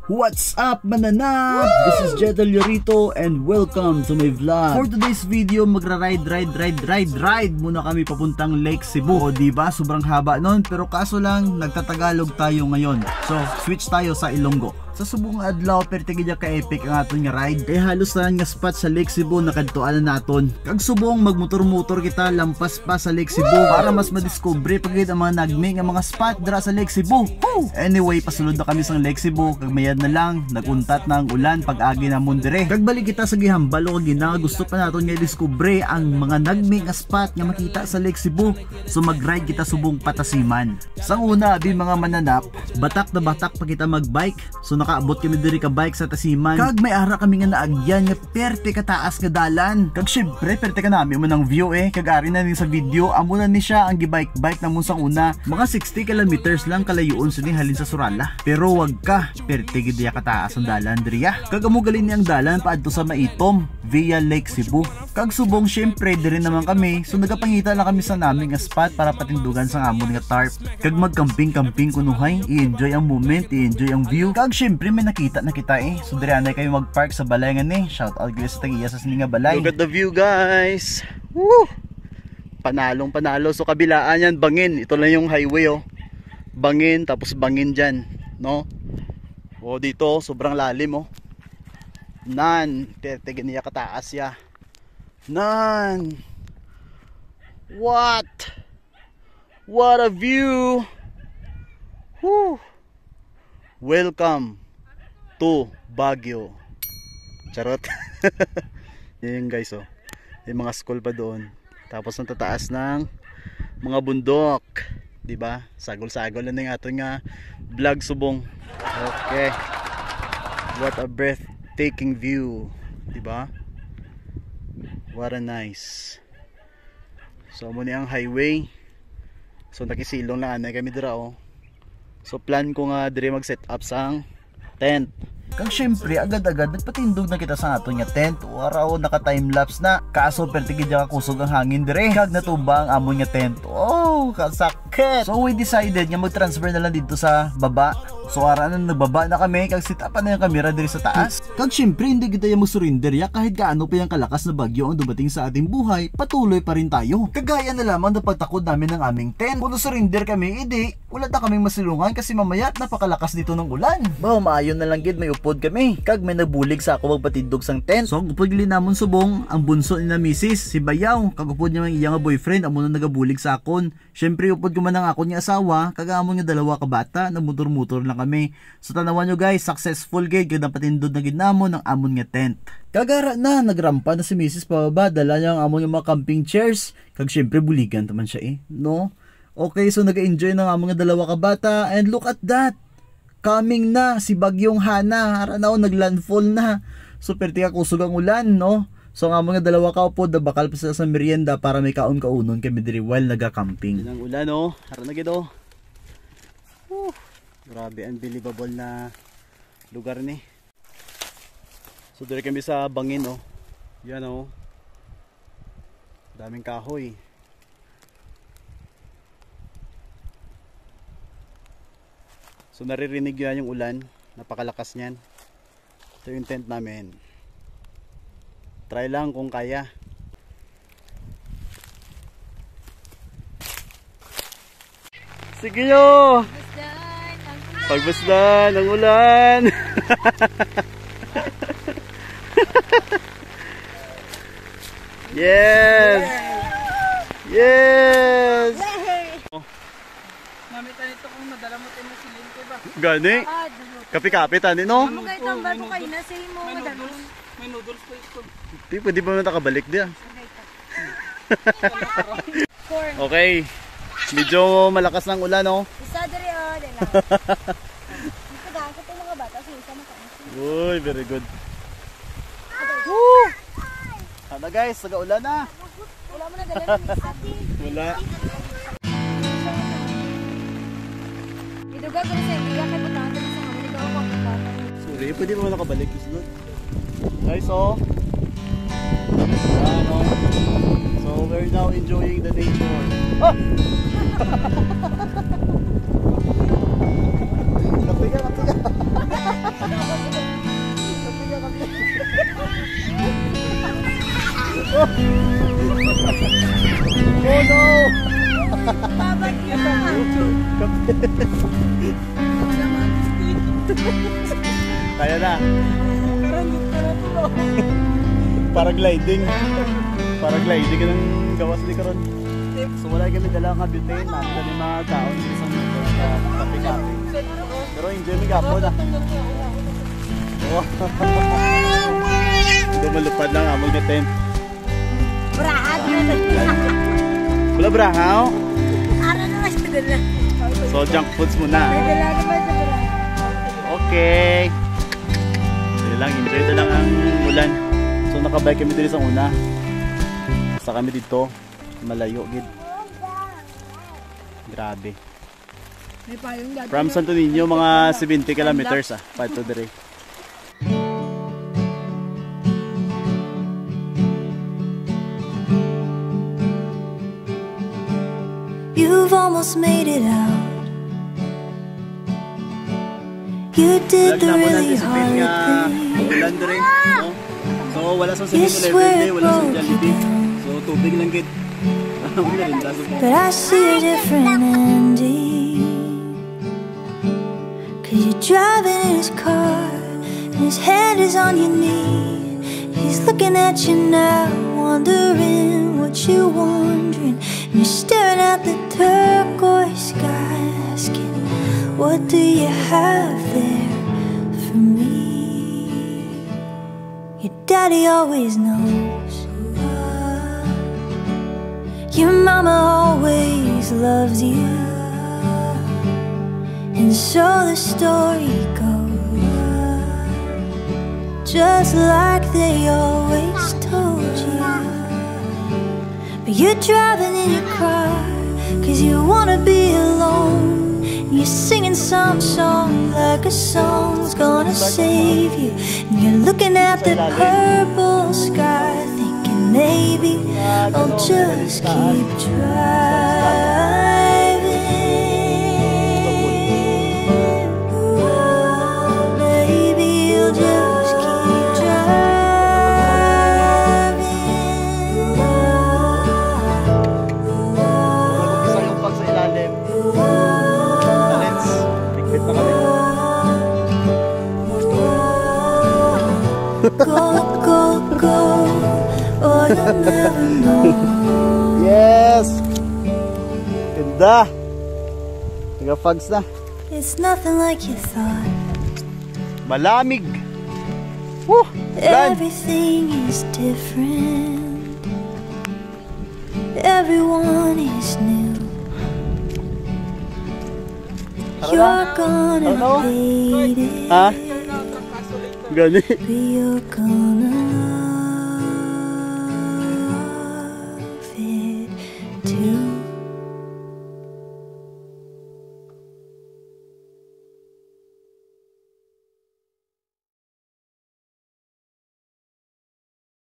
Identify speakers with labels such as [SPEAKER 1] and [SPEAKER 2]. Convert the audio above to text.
[SPEAKER 1] What's up mananap? This is Jedel Yorito and welcome to my vlog. For today's video, magra-ride muna kami papuntang Lake Cebu. O diba, sobrang haba nun, pero kaso lang nagtatagalog tayo ngayon. So, switch tayo sa Ilonggo. Sa subong adlaw pertigidya ka epic ang aton nga ride. Kaya halos na nga spot sa Lake Cebu nakadtuan na naton. Kag subong magmotor-motor kita lampas pa sa Lake Cebu para mas madiscover pagid ang mga nagmi nga mga spot dira sa Lake Cebu. Anyway, pasulod na kami sa Lake Cebu kag mayad na lang naguntat na ang ulan pag-agi namon dire. Kag balik kita sa gihambalo kag gina gusto pa naton nga discover ang mga nagmi nga spot nga makita sa Lake Cebu. So mag-ride kita subong Patasiman. Sang una abi mga mananap, batak na batak pa kita mag-bike. So nakaabot kami diri ka bike sa Tasiman. Kag may ara kami nga naagyan nga perte ka taas nga dalan. Kag syempre perte ka nami mo ng view kag ari na ni sa video amo na ni siya ang gibike-bike na mo sang una. Mga 60 kilometers lang kalayoon sini halin sa Surala. Pero wag ka perte gid ka taas ang dalan diri. Kag amo galin ni ang dalan paadto sa Maitom via Lake Cebu. Kag subong syempre diri naman kami. So nagapangita lang kami sa naming nga spot para patindugan sa amon nga tarp. Kag magcamping-camping kunuhay, i-enjoy ang moment, i-enjoy ang view. Kag syempre may nakita na kita So diri anay kayo mag-park sa balay nga ni. Shout out guys sa tagiya sa sininga balay. Look at the view guys. Woo! Panalong panalo. So kabilaan yan bangin. Ito lang yung highway Bangin tapos bangin diyan, no? O dito sobrang lalim Nan, tete niya kataas ya. Nan. What a view. Woo! Welcome to Baguio. Charot. Yan guys yung mga school pa doon. Tapos ang tataas ng mga bundok, 'di ba? Sagol-sagol na ng aton nga vlog subong. Okay. What a breathtaking view, 'di ba? What a nice. So mo ni ang highway. So nakisilong lang anay kami dira So plan ko nga dire mag-set up sang tent. Kag syempre agad-agad nagpatindog na kita sa aton nga tent. Araw naka time-lapse na. Kaso pertigid ka kusog ang hangin dire. Kag natuba ang amon nga tent. Oh, kasakit. So we decided nga mag-transfer na lang dito sa baba. So ara na nagbaba na kami kag sit up na yung camera diri sa taas. Kag syempre hindi kita yung mag-surrender kahit gaano pa yung kalakas na bagyo ang dumating sa ating buhay, patuloy pa rin tayo. Kagaya na lamang na pagtakod namin ng aming tent. Kung surrender kami, wala na kaming masilungan kasi mamaya napakalakas dito ng ulan. Ba, maayon na lang gid may upod kami. Kag may nabulig sa ako magpatindog sang tent. So upod gili namon subong ang bunso ni na misis si Bayaw. Kag upod niya ang iyang boyfriend amo na nagabulig sa akon. Syempre upod ko man ang akon nga asawa, kag amon nga dalawa ka bata na motor-motor lang kami. So tanawan nyo guys, successful gid kag napatindog na gid namon ang amon nga tent. Kagara na nagrampa na si Mrs. pababa, dala niya ang amon nga mga camping chairs. Kag syempre buligan taman siya no? Okay, so nag-enjoy na ang amon nga dalawa ka bata and look at that. Coming na si Bagyong Hana, ara na naglandfall na. So perti ka kusog ang ulan, no? So nga mga dalawa ka upod na bakal pa sa merienda para may kaon-kaunon kami diri while naga-camping. Ang ulan ara na gid Grabe, unbelievable na lugar ni. So diri kami sa bangin Yan daming kahoy. So naririnig yan yung ulan, napakalakas niyan. Ito yung tent namin. Try lang kung kaya. Sige nyo! Pagbasdan ang ulan! Yes! Yes!
[SPEAKER 2] Mamita nito kung madala mo tayo na silin ko ba?
[SPEAKER 1] Gani? Kapi-kapi tani no?
[SPEAKER 2] Ano kayo itong bago kayo na silin mo madala? May noodles po ito.
[SPEAKER 1] Pwede ba nakabalik diyan? Okay. Medyo malakas ng ulan
[SPEAKER 2] Isa diri dala. Dito dagat yung mga bata sa isa makain.
[SPEAKER 1] Uy, very good. Woo! Sana guys, taga-ulan na.
[SPEAKER 2] Wala mo na dala ng isa.
[SPEAKER 1] Wala.
[SPEAKER 2] Iduga ko sa hindi kay putahan din sa mga ikaw ako putahan.
[SPEAKER 1] Sorry, pwede mo nakabalik susunod. Guys, so we're now enjoying the nature. Oh! Kapiga. Oh no!
[SPEAKER 2] Babag na!
[SPEAKER 1] Kaya na. Paragliding. Paragliding ka ng gawas ni karon. So wala kami dalang kabutane, nanda ni mga taon sa isang kape-kape. Pero enjoy mi gapo na. Oh. Hindi malupad lang amog na tent.
[SPEAKER 2] Brahat na.
[SPEAKER 1] Wala brahaw?
[SPEAKER 2] Ara na mas dala.
[SPEAKER 1] So junk foods muna.
[SPEAKER 2] May dala naman sa brahat.
[SPEAKER 1] Okay. Sige lang, enjoy na lang ang ulan. So nakabike kami dito sa una. Sa kami dito, malayo gid. Grabe.
[SPEAKER 2] May payong dati.
[SPEAKER 1] From Santo Niño, mga 70 kilometers pa to dire.
[SPEAKER 3] You've almost made it out. You did the really hard thing.
[SPEAKER 1] Ulan dire, no? So wala sa 7-Eleven, wala sa Jollibee. So tubig lang gid.
[SPEAKER 3] But I see a different ending. Cause you're driving in his car and his hand is on your knee. He's looking at you now, wondering what you're wondering. And you're staring at the turquoise sky, asking, what do you have there for me? Your daddy always knows. Your mama always loves you. And so the story goes, just like they always told you. But you're driving in your car, cause you wanna be alone. And you're singing some song like a song's gonna save you. And you're looking at the purple sky, thinking maybe I'll just keep driving. Maybe you'll just keep driving.
[SPEAKER 1] Sa yung pag sa ilalim. Talents, bigpit na kami.
[SPEAKER 3] Go, go, go, or you'll never know.
[SPEAKER 1] Yes! Ganda! Nag-fags na.
[SPEAKER 3] It's nothing like you thought.
[SPEAKER 1] Malamig! Woo! Lan!
[SPEAKER 3] Everything is different. Everyone is new. You're gonna hate it,
[SPEAKER 1] Ha? Gani?
[SPEAKER 3] but you're gonna